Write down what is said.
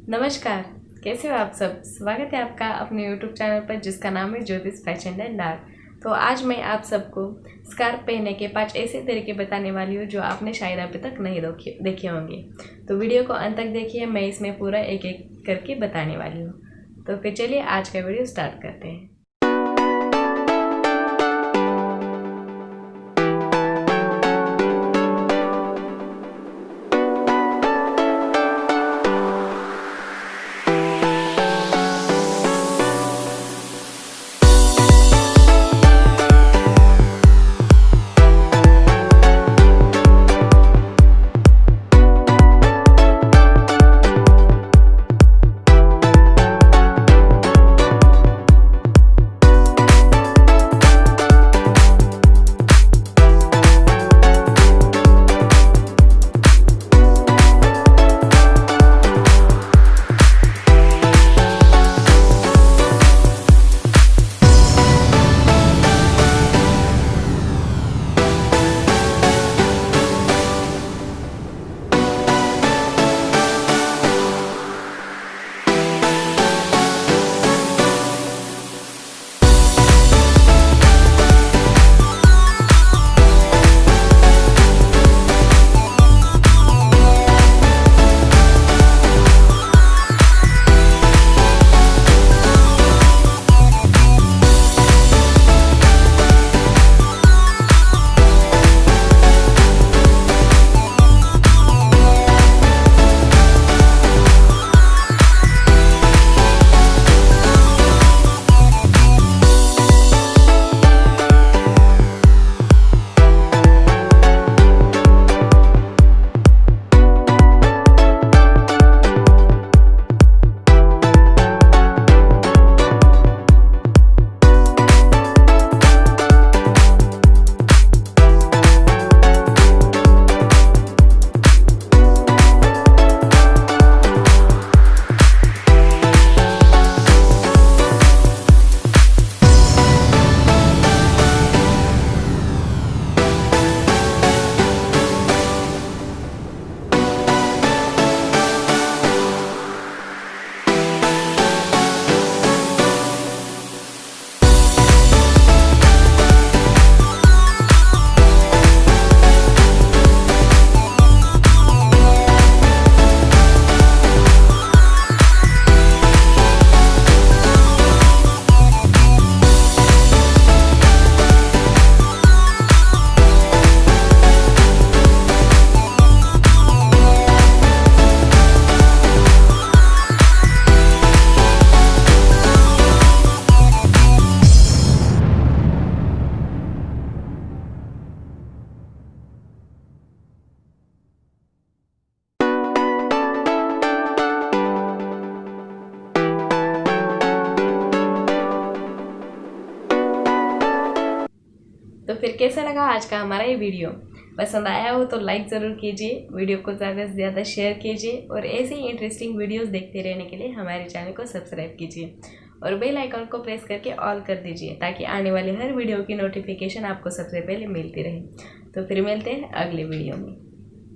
नमस्कार, कैसे हो आप सब। स्वागत है आपका अपने YouTube चैनल पर जिसका नाम है ज्योति फैशन एंड आर्ट। तो आज मैं आप सबको स्कार्फ पहनने के 5 ऐसे तरीके बताने वाली हूँ जो आपने शायद अभी तक नहीं देखे होंगे। तो वीडियो को अंत तक देखिए, मैं इसमें पूरा एक एक करके बताने वाली हूँ। तो फिर चलिए आज का वीडियो स्टार्ट करते हैं। तो फिर कैसा लगा आज का हमारा ये वीडियो। पसंद आया हो तो लाइक ज़रूर कीजिए, वीडियो को ज़्यादा से ज़्यादा शेयर कीजिए और ऐसे ही इंटरेस्टिंग वीडियोस देखते रहने के लिए हमारे चैनल को सब्सक्राइब कीजिए और बेल आइकन को प्रेस करके ऑल कर दीजिए ताकि आने वाले हर वीडियो की नोटिफिकेशन आपको सबसे पहले मिलती रहे। तो फिर मिलते हैं अगले वीडियो में।